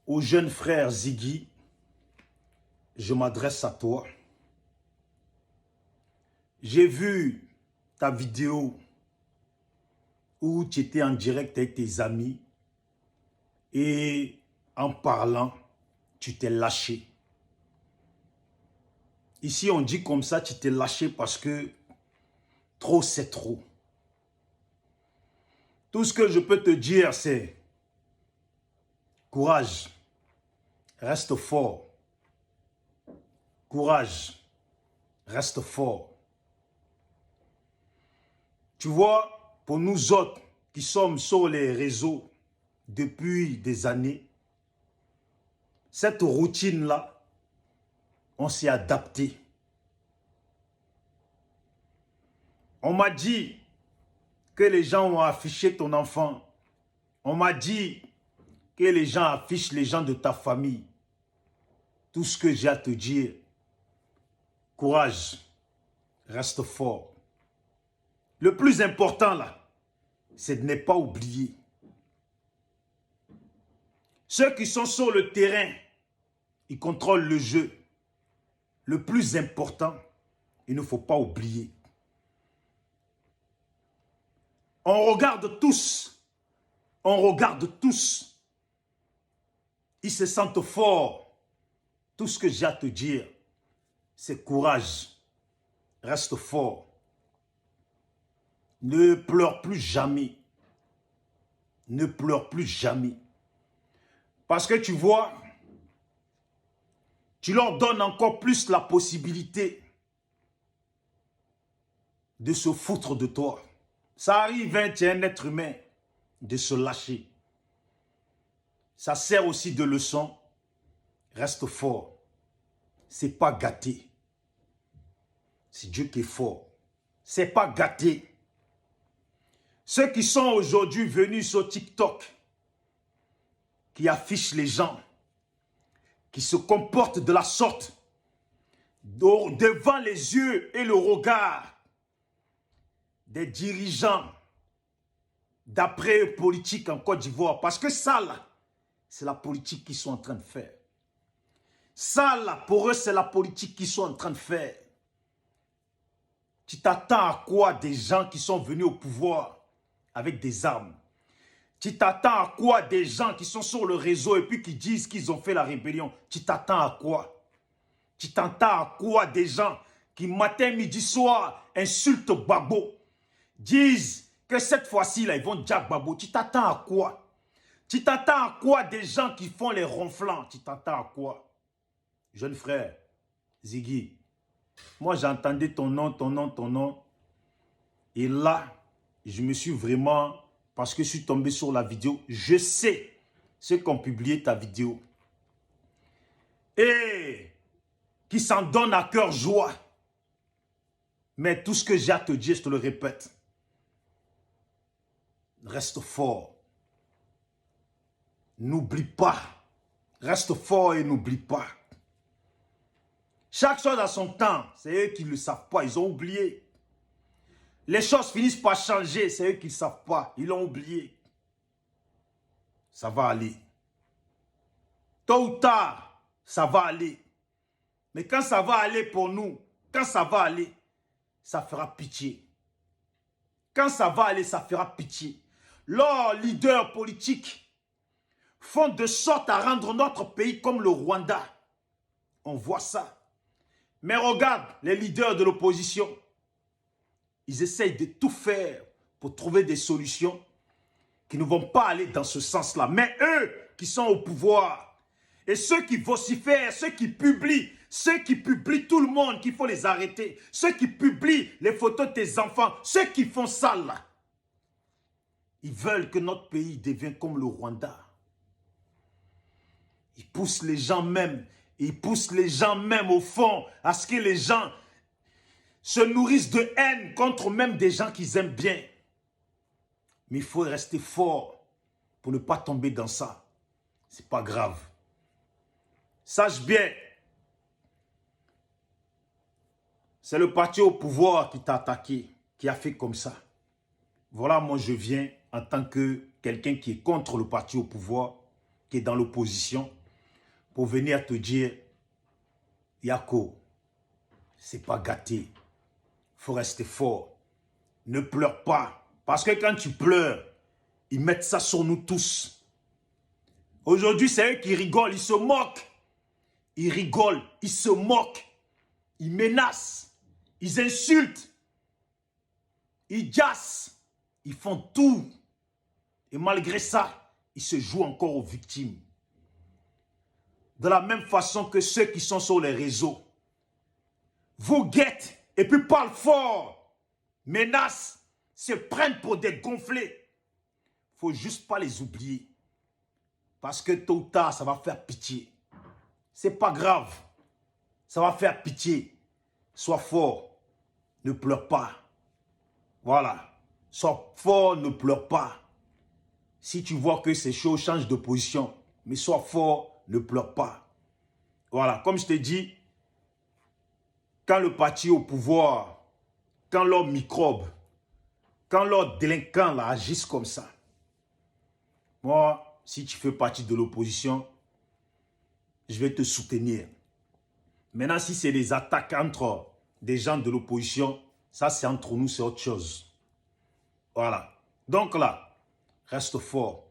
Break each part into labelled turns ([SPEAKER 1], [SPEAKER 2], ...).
[SPEAKER 1] Au jeune frère Ziggy, je m'adresse à toi. J'ai vu ta vidéo où tu étais en direct avec tes amis et en parlant, tu t'es lâché. Ici, on dit comme ça, tu t'es lâché parce que trop, c'est trop. Tout ce que je peux te dire, c'est courage, reste fort. Courage, reste fort. Tu vois, pour nous autres qui sommes sur les réseaux depuis des années, cette routine-là, on s'est adapté. On m'a dit que les gens ont affiché ton enfant. On m'a dit que les gens affichent les gens de ta famille. Tout ce que j'ai à te dire, courage, reste fort. Le plus important là, c'est de ne pas oublier. Ceux qui sont sur le terrain, ils contrôlent le jeu. Le plus important, il ne faut pas oublier. On regarde tous. Ils se sentent forts. Tout ce que j'ai à te dire, c'est courage. Reste fort. Ne pleure plus jamais. Ne pleure plus jamais. Parce que tu vois, tu leur donnes encore plus la possibilité de se foutre de toi. Ça arrive, hein, tu es un être humain, de se lâcher. Ça sert aussi de leçon. Reste fort. C'est pas gâté. C'est Dieu qui est fort. C'est pas gâté. Ceux qui sont aujourd'hui venus sur TikTok, qui affichent les gens, qui se comportent de la sorte, devant les yeux et le regard des dirigeants d'après politique en Côte d'Ivoire. Parce que ça, là, c'est la politique qu'ils sont en train de faire. Ça, là, pour eux, c'est la politique qu'ils sont en train de faire. Tu t'attends à quoi des gens qui sont venus au pouvoir avec des armes? Tu t'attends à quoi des gens qui sont sur le réseau et puis qui disent qu'ils ont fait la rébellion? Tu t'attends à quoi? Tu t'attends à quoi des gens qui matin, midi, soir insultent Gbagbo, disent que cette fois-ci, là, ils vont dire Gbagbo? Tu t'attends à quoi? Tu t'attends à quoi des gens qui font les ronflants? Tu t'attends à quoi? Jeune frère, Ziggy, moi j'entendais ton nom. Et là, je me suis vraiment, parce que je suis tombé sur la vidéo, je sais ceux qui ont publié ta vidéo. Et qui s'en donnent à cœur joie. Mais tout ce que j'ai à te dire, je te le répète. Reste fort. N'oublie pas. Reste fort et n'oublie pas. Chaque chose a son temps. C'est eux qui ne le savent pas. Ils ont oublié. Les choses finissent par changer. C'est eux qui ne savent pas. Ils l'ont oublié. Ça va aller. Tôt ou tard, ça va aller. Mais quand ça va aller pour nous, quand ça va aller, ça fera pitié. Quand ça va aller, ça fera pitié. Leurs leaders politiques font de sorte à rendre notre pays comme le Rwanda. On voit ça. Mais regarde les leaders de l'opposition. Ils essayent de tout faire pour trouver des solutions qui ne vont pas aller dans ce sens-là. Mais eux qui sont au pouvoir et ceux qui vocifèrent, ceux qui publient tout le monde, qu'il faut les arrêter. Ceux qui publient les photos de tes enfants, ceux qui font ça là, ils veulent que notre pays devienne comme le Rwanda. Ils poussent les gens même au fond à ce que les gens se nourrissent de haine contre même des gens qu'ils aiment bien. Mais il faut rester fort pour ne pas tomber dans ça. C'est pas grave. Sache bien, c'est le parti au pouvoir qui t'a attaqué, qui a fait comme ça. Voilà, moi je viens en tant que quelqu'un qui est contre le parti au pouvoir, qui est dans l'opposition. pour venir te dire, Yako, c'est pas gâté. Faut rester fort. Ne pleure pas. Parce que quand tu pleures, ils mettent ça sur nous tous. Aujourd'hui, c'est eux qui rigolent, ils se moquent. Ils rigolent, ils se moquent. Ils menacent, ils insultent. Ils jassent. Ils font tout. Et malgré ça, ils se jouent encore aux victimes. De la même façon que ceux qui sont sur les réseaux vous guettent et puis parlent fort, menacent, se prennent pour des gonflés. Il ne faut juste pas les oublier. Parce que tôt ou tard, ça va faire pitié. C'est pas grave. Ça va faire pitié. Sois fort. Ne pleure pas. Voilà. Sois fort, ne pleure pas. Si tu vois que c'est chaud, change de position. Mais sois fort, ne pleure pas. Voilà. Comme je t'ai dit, quand le parti au pouvoir, quand leurs microbes, quand leurs délinquants là, agissent comme ça, moi, si tu fais partie de l'opposition, je vais te soutenir. Maintenant, si c'est des attaques entre des gens de l'opposition, ça c'est entre nous, c'est autre chose. Voilà. Donc là, reste fort.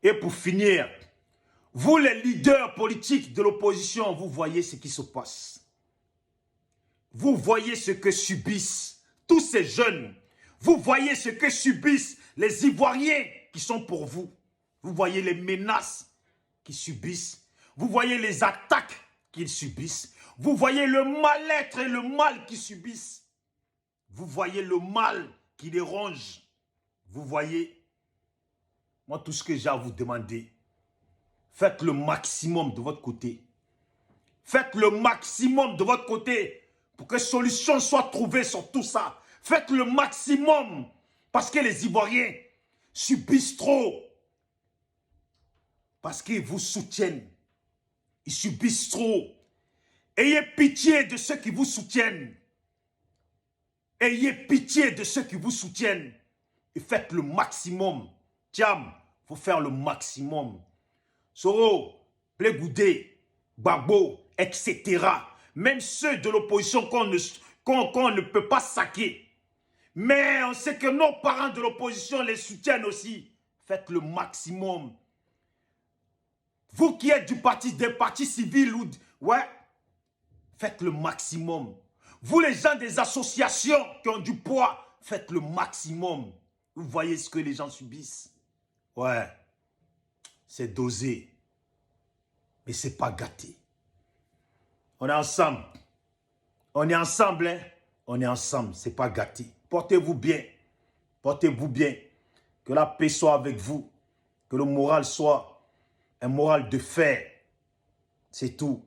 [SPEAKER 1] Et pour finir, vous les leaders politiques de l'opposition, vous voyez ce qui se passe. Vous voyez ce que subissent tous ces jeunes. Vous voyez ce que subissent les Ivoiriens qui sont pour vous. Vous voyez les menaces qu'ils subissent. Vous voyez les attaques qu'ils subissent. Vous voyez le mal-être et le mal qu'ils subissent. Vous voyez le mal qui les ronge. Vous voyez, moi tout ce que j'ai à vous demander, faites le maximum de votre côté. Faites le maximum de votre côté pour que solution soit trouvée sur tout ça. Faites le maximum parce que les Ivoiriens subissent trop. Parce qu'ils vous soutiennent. Ils subissent trop. Ayez pitié de ceux qui vous soutiennent. Ayez pitié de ceux qui vous soutiennent. Et faites le maximum. Tiam, il faut faire le maximum. Soro, Plegoudé, Gbagbo, etc. Même ceux de l'opposition qu'on ne peut pas saquer. Mais on sait que nos parents de l'opposition les soutiennent aussi. Faites le maximum. Vous qui êtes des partis civils, ouais, faites le maximum. Vous les gens des associations qui ont du poids, faites le maximum. Vous voyez ce que les gens subissent. Ouais, c'est dosé. Mais ce n'est pas gâté. On est ensemble. On est ensemble, hein? On est ensemble, ce n'est pas gâté. Portez-vous bien. Portez-vous bien. Que la paix soit avec vous. Que le moral soit un moral de fer. C'est tout.